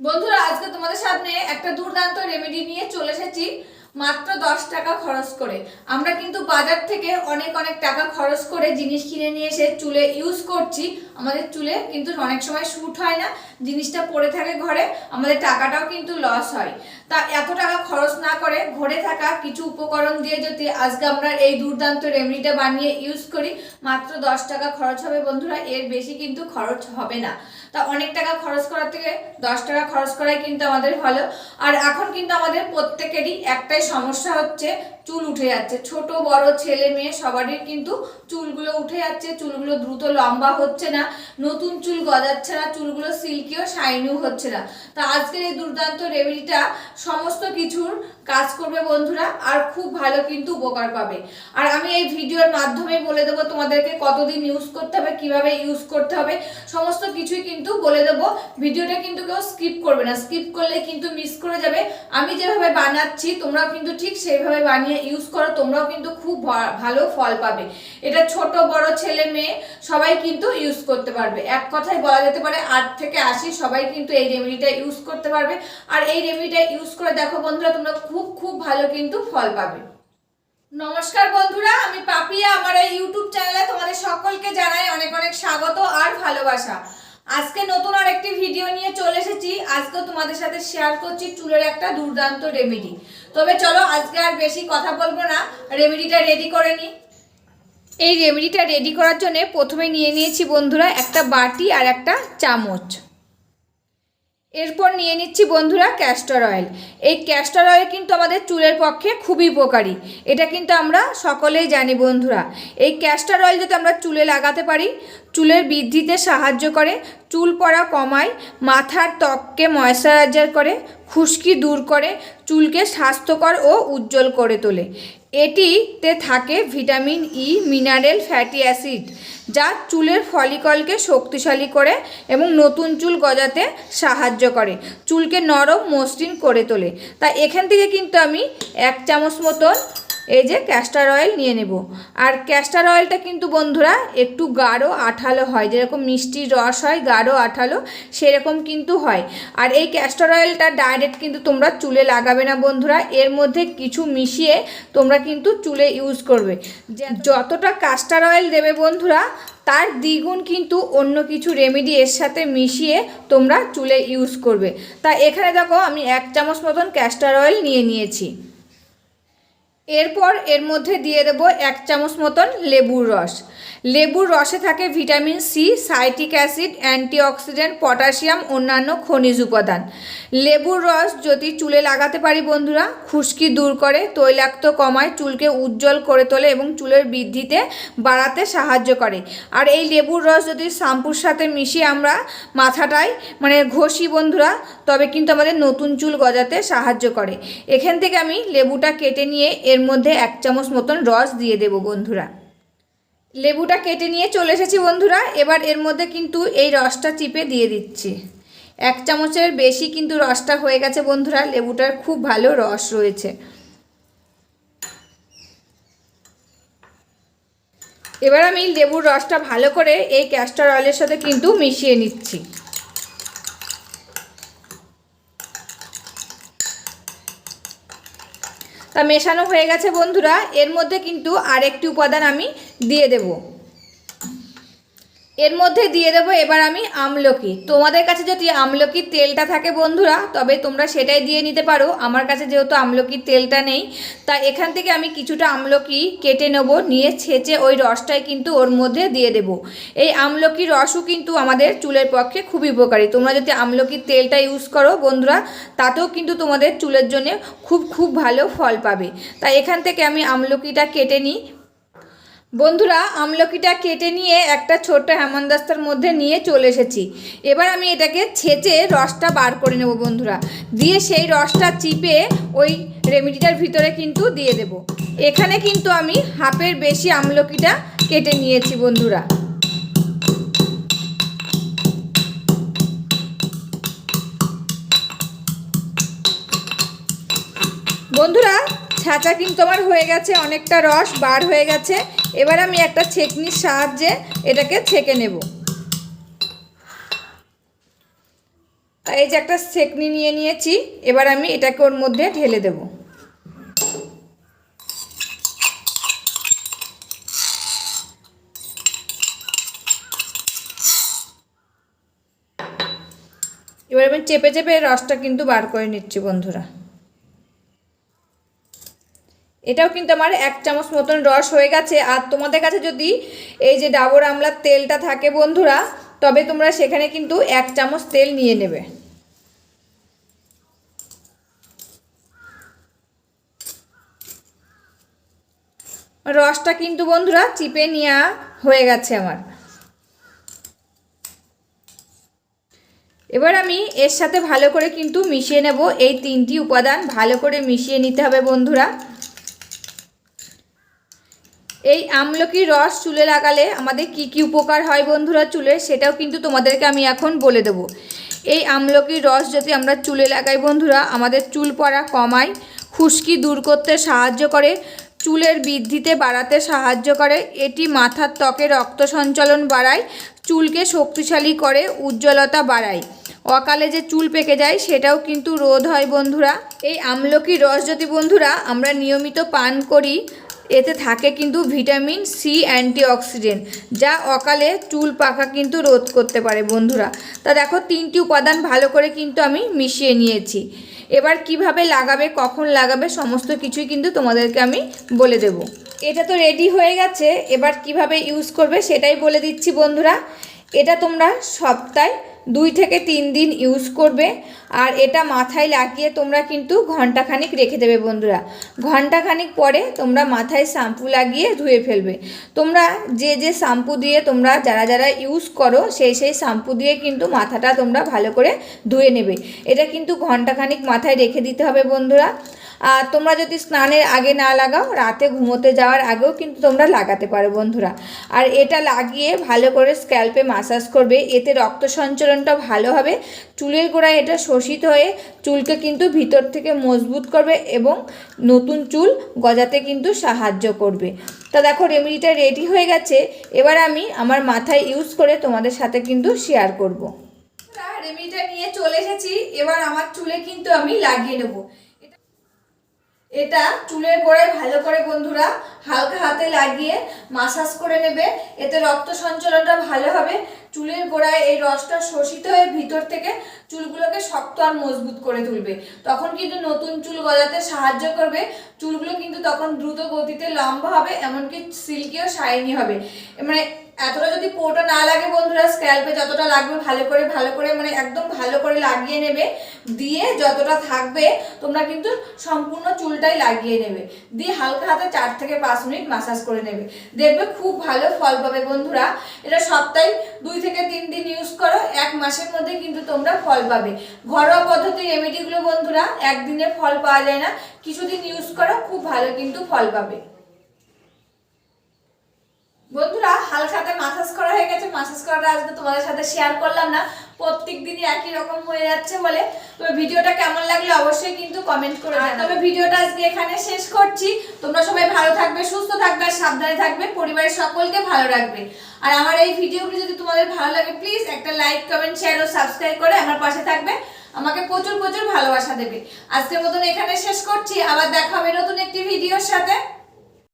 বন্ধুরা আজকে তোমাদের সামনে একটা দুর্দান্ত রেমেডি নিয়ে চলে এসেছি মাত্র 10 টাকা খরচ করে। আমরা কিন্তু বাজার থেকে অনেক অনেক টাকা খরচ করে জিনিস কিনে নিয়ে এসে চুলে ইউজ করছি, আমাদের চুলে কিন্তু অনেক সময় শ্যুট হয় না, জিনিসটা পড়ে থাকে ঘরে, আমাদের টাকাটাও কিন্তু লস হয়। তা এত টাকা খরচ না করে ঘরে থাকা কিছু উপকরণ দিয়ে যদি আজকে আমরা এই দুর্দান্ত রেমেডিটা বানিয়ে ইউজ করি, মাত্র 10 টাকা খরচ হবে বন্ধুরা, এর বেশি কিন্তু খরচ হবে না। তা অনেক টাকা খরচ করার থেকে 10 টাকা খরচ করাই কিন্তু আমাদের ভালো। আর এখন কিন্তু আমাদের প্রত্যেকেরই একটাই সমস্যা হচ্ছে, চুল উঠে যাচ্ছে। ছোট বড় ছেলে মেয়ে সবারই কিন্তু চুলগুলো উঠে যাচ্ছে, চুলগুলো দ্রুত লম্বা হচ্ছে না, নতুন চুল গজাচ্ছে না, চুলগুলো সিল্কিও শাইনিও হচ্ছে না। তা আজকের এই দুর্দান্ত রেমেডিটা সমস্ত কিছুর কাজ করবে বন্ধুরা, আর খুব ভালো কিন্তু উপকার পাবে। আর আমি এই ভিডিওর মাধ্যমে বলে দেবো তোমাদেরকে কতদিন ইউজ করতে হবে, কিভাবে ইউজ করতে হবে, সমস্ত কিছুই কিন্তু বলে দেবো। ভিডিওটা কিন্তু কেউ স্কিপ করবে না, স্কিপ করলে কিন্তু মিস করে যাবে। আমি যেভাবে বানাচ্ছি তোমরাও কিন্তু ঠিক সেইভাবে বানিয়ে ইউজ করো, তোমরাও কিন্তু খুব ভালো ফল পাবে। এটা ছোট বড় ছেলে মেয়ে সবাই কিন্তু ইউজ করতে পারবে। এক কথায় বলা যেতে পারে 8 থেকে 80 সবাই কিন্তু এই রেমেডিটা ইউজ করতে পারবে। আর এই রেমেডিটা ইউজ করে দেখো বন্ধুরা, তোমরা খুব ভালো কিন্তু ফল পাবে। নমস্কার বন্ধুরা, আমি পাপিয়া। আমার এই ইউটিউব চ্যানেলে তোমাদের সকলকে জানাই অনেক অনেক স্বাগত আর ভালোবাসা। আজকে নতুন আরেকটি ভিডিও নিয়ে চলে এসেছি। আজকে তোমাদের সাথে শেয়ার করছি চুলের একটা দুর্দান্ত রেমেডি। তবে চলো আজকে আর বেশি কথা বলবো না, রেমেডিটা রেডি করে নিই। এই রেমেডিটা রেডি করার জন্য প্রথমে নিয়ে নিয়েছি বন্ধুরা একটা বাটি আর একটা চামচ। এরপর নিয়ে নিচ্ছি বন্ধুরা ক্যাস্টর অয়েল। এই ক্যাস্টর অয়েল কিন্তু আমাদের চুলের পক্ষে খুবই উপকারী, এটা কিন্তু আমরা সকলেই জানি বন্ধুরা। এই ক্যাস্টর অয়েল যদি আমরা চুলে লাগাতে পারি, চুলের বৃদ্ধিতে সাহায্য করে, চুল পড়া কমায়, মাথার ত্বককে ময়েশ্চারাইজার করে, খুশকি দূর করে, চুলকে স্বাস্থ্যকর ও উজ্জ্বল করে তোলে। এটিতে থাকে vitamin E, mineral, fatty acid, যা চুলের ফলিকলকে শক্তিশালী করে এবং নতুন চুল গজাতে সাহায্য করে, চুলকে নরম মসৃণ করে তোলে। তাই এখান থেকে কিন্তু আমি 1 চামচ মতন এই যে ক্যাস্টর অয়েল নিয়ে নেব। আর ক্যাস্টর অয়েলটা কিন্তু বন্ধুরা একটু গাঢ় আঠালো হয়, যেরকম মিষ্টির রস হয় গাঢ় আঠালো সেরকম কিন্তু হয়। আর এই ক্যাস্টর অয়েলটা ডাইরেক্ট কিন্তু তোমরা চুলে লাগাবে না বন্ধুরা, এর মধ্যে কিছু মিশিয়ে তোমরা কিন্তু চুলে ইউজ করবে। যতটা ক্যাস্টর অয়েল দেবে বন্ধুরা, তার দ্বিগুণ কিন্তু অন্য কিছু রেমেডি এর সাথে মিশিয়ে তোমরা চুলে ইউজ করবে। তা এখানে দেখো আমি 1 চামচ মতন ক্যাস্টর অয়েল নিয়ে নিয়েছি। এরপর এর মধ্যে দিয়ে দেব 1 চামচ মতন লেবুর রস। লেবুর রসে থাকে vitamin C, citric acid, antioxidant, potassium, অন্যান্য খনিজ উপাদান। লেবুর রস যদি চুলে লাগাতে পারি বন্ধুরা, খুশকি দূর করে, তৈলাক্ত কমায়, চুলকে উজ্জ্বল করে তোলে এবং চুলের বৃদ্ধিতে বাড়াতে সাহায্য করে। আর এই লেবুর রস যদি শ্যাম্পুর সাথে মিশিয়ে আমরা মাথাটায় ঘষি বন্ধুরা, তবে কিন্তু আমাদের নতুন চুল গজাতে সাহায্য করে। এখান থেকে আমি লেবুটা কেটে নিয়ে এর মধ্যে 1 চামচ মতন রস দিয়ে দেব বন্ধুরা। লেবুটা কেটে নিয়ে চলে এসেছি বন্ধুরা। এবার এর মধ্যে কিন্তু এই রসটা চিপে দিয়ে দিচ্ছি। 1 চামচের বেশি কিন্তু রসটা হয়ে গেছে বন্ধুরা, লেবুটার খুব ভালো রস রয়েছে। এবার আমি লেবুর রসটা ভালো করে এই ক্যাস্টর অয়েলের সাথে কিন্তু মিশিয়ে নিচ্ছি। তা মেশানো হয়ে গেছে বন্ধুরা, এর মধ্যে কিন্তু আরেকটি উপাদান আমি দিয়ে দেব। এর মধ্যে দিয়ে দেবো এবার আমি আমলকি। তোমাদের কাছে যদি আমলকির তেলটা থাকে বন্ধুরা, তবে তোমরা সেটাই দিয়ে নিতে পারো। আমার কাছে যেহেতু আমলকির তেলটা নেই, তা এখান থেকে আমি কিছুটা আমলকি কেটে নেব, নিয়ে ছেঁচে ওই রসটাই কিন্তু ওর মধ্যে দিয়ে দেব। এই আমলকির রসও কিন্তু আমাদের চুলের পক্ষে খুবই উপকারী। তোমরা যদি আমলকির তেলটা ইউজ করো বন্ধুরা, তাতেও কিন্তু তোমাদের চুলের জন্য খুব ভালো ফল পাবে। তাই এখান থেকে আমি আমলকিটা কেটে নিই বন্ধুরা। আমলকিটা কেটে নিয়ে একটা ছোট্ট হেমন্দাস্তার মধ্যে নিয়ে চলে এসেছি। এবার আমি এটাকে ছেঁচে রসটা বার করে নেব বন্ধুরা, দিয়ে সেই রসটা চিপে ওই রেমেডিটার ভিতরে কিন্তু দিয়ে দেব। এখানে কিন্তু আমি হাফের বেশি আমলকিটা কেটে নিয়েছি বন্ধুরা। বন্ধুরা ছাঁচা কিন্তু আমার হয়ে গেছে, অনেকটা রস বার হয়ে গেছে। এবার আমি একটা ছেঁকনির সাহায্যে এটাকে ছেঁকে নেব। আর এই যে একটা সেকনি নিয়ে নিয়েছি, এবার আমি এটাকে ওর মধ্যে ঢেলে দেব। এবার আমি চেপে চেপে রসটা কিন্তু বার করে নিচ্ছি বন্ধুরা। এটাও কিন্তু আমার 1 চামচ মতন রস হয়ে গেছে। আর তোমাদের কাছে যদি এই যে ডাবর আমলার তেলটা থাকে বন্ধুরা, তবে তোমরা সেখানে কিন্তু 1 চামচ তেল নিয়ে নেবে। রসটা কিন্তু বন্ধুরা চিপে নেওয়া হয়ে গেছে আমার। এবার আমি এর সাথে ভালো করে কিন্তু মিশিয়ে নেব। এই 3টি উপাদান ভালো করে মিশিয়ে নিতে হবে বন্ধুরা। এই আমলকির রস চুলে লাগালে আমাদের কি কি উপকার হয় বন্ধুরা চুলের, সেটাও কিন্তু তোমাদেরকে আমি এখন বলে দেব। এই আমলকির রস যদি আমরা চুলে লাগাই বন্ধুরা, আমাদের চুল পড়া কমায়, খুশকি দূর করতে সাহায্য করে, চুলের বৃদ্ধিতে বাড়াতে সাহায্য করে, এটি মাথার ত্বকে রক্ত সঞ্চালন বাড়ায়, চুলকে শক্তিশালী করে, উজ্জ্বলতা বাড়ায়, অকালে যে চুল পেকে যায় সেটাও কিন্তু রোধ হয় বন্ধুরা। এই আমলকির রস যদি বন্ধুরা আমরা নিয়মিত পান করি, এতে থাকে কিন্তু ভিটামিন সি অ্যান্টিঅক্সিডেন্ট, যা অকালে চুল পাকা কিন্তু রোধ করতে পারে বন্ধুরা। তা দেখো 3টি উপাদান ভালো করে কিন্তু আমি মিশিয়ে নিয়েছি। এবার কিভাবে লাগাবে, কখন লাগাবে, সমস্ত কিছুই কিন্তু তোমাদেরকে আমি বলে দেব। এটা তো রেডি হয়ে গেছে, এবার কিভাবে ইউজ করবে সেটাই বলে দিচ্ছি বন্ধুরা। এটা তোমরা সপ্তাহে 2 থেকে 3 দিন ইউজ করবে। আর এটা মাথায় লাগিয়ে তোমরা কিন্তু ঘন্টাখানিক রেখে দেবে বন্ধুরা। ঘন্টাখানিক পরে তোমরা মাথায় শ্যাম্পু লাগিয়ে ধুয়ে ফেলবে। তোমরা যে যে শ্যাম্পু দিয়ে তোমরা যারা যারা ইউজ করো সেই শ্যাম্পু দিয়ে কিন্তু মাথাটা তোমরা ভালো করে ধুয়ে নেবে। এটা কিন্তু ঘন্টাখানিক মাথায় রেখে দিতে হবে বন্ধুরা। আর তোমরা যদি স্নানের আগে না লাগাও, রাতে ঘুমোতে যাওয়ার আগেও কিন্তু তোমরা লাগাতে পারো বন্ধুরা। আর এটা লাগিয়ে ভালো করে স্ক্যাল্পে ম্যাসাজ করবে, এতে রক্ত সঞ্চালনটা ভালো হবে, চুলের গোড়ায় এটা শোষিত হয়ে চুলকে কিন্তু ভিতর থেকে মজবুত করবে এবং নতুন চুল গজাতে কিন্তু সাহায্য করবে। তা দেখো রেমেডিটা রেডি হয়ে গেছে। এবার আমি আমার মাথায় ইউজ করে তোমাদের সাথে কিন্তু শেয়ার করব। রেমেডিটা নিয়ে চলে এসেছি, এবার আমার চুলে কিন্তু আমি লাগিয়ে নেব। এটা চুলের গোড়ায় ভালো করে বন্ধুরা হালকা হাতে লাগিয়ে মাসাজ করে নেবে, এতে রক্ত সঞ্চালনটা ভালো হবে, চুলের গোড়ায় এই রসটা শোষিত হয়ে ভিতর থেকে চুলগুলোকে শক্ত আর মজবুত করে তুলবে। তখন কিন্তু নতুন চুল গজাতে সাহায্য করবে, চুলগুলো কিন্তু তখন দ্রুত গতিতে লম্বা হবে, এমনকি সিল্কিও শাইনি হবে। মানে এতটা যদি পোটা না লাগে বন্ধুরা, স্ক্যাল্পে যতটা লাগবে ভালো করে মানে একদম ভালো করে লাগিয়ে নেবে। দিয়ে যতটা থাকবে তোমরা কিন্তু সম্পূর্ণ চুলটাই লাগিয়ে নেবে, দিয়ে হালকা হাতে 4 থেকে 5 মিনিট ম্যাসাজ করে নেবে। দেখবে খুব ভালো ফল পাবে বন্ধুরা। এটা সপ্তাহে 2 থেকে 3 দিন ইউজ করো, 1 মাসের মধ্যে কিন্তু তোমরা ফল পাবে। ঘরোয়া পদ্ধতির রেমেডিগুলো বন্ধুরা একদিনে ফল পাওয়া যায় না, কিছুদিন ইউজ করো, খুব ভালো কিন্তু ফল পাবে বন্ধুরা। হালকা হাতে মাসাজ করা হয়ে গেছে, মাসাজ করাটা আজকে তোমাদের সাথে শেয়ার করলাম না, প্রত্যেক দিনই একই রকম হয়ে যাচ্ছে বলে। তবে ভিডিওটা কেমন লাগলো অবশ্যই কিন্তু কমেন্ট করে জানাবে। তবে ভিডিওটা আজকে এখানে শেষ করছি। তোমরা সবাই ভালো থাকবে, সুস্থ থাকবে আর সাবধানে থাকবে, পরিবারের সকলকে ভালো রাখবে। আর আমার এই ভিডিওগুলো যদি তোমাদের ভালো লাগে প্লিজ একটা লাইক, কমেন্ট, শেয়ার ও সাবস্ক্রাইব করে আমার পাশে থাকবে, আমাকে প্রচুর প্রচুর ভালোবাসা দেবে। আজকের মতন এখানে শেষ করছি, আবার দেখা হবে নতুন একটি ভিডিওর সাথে।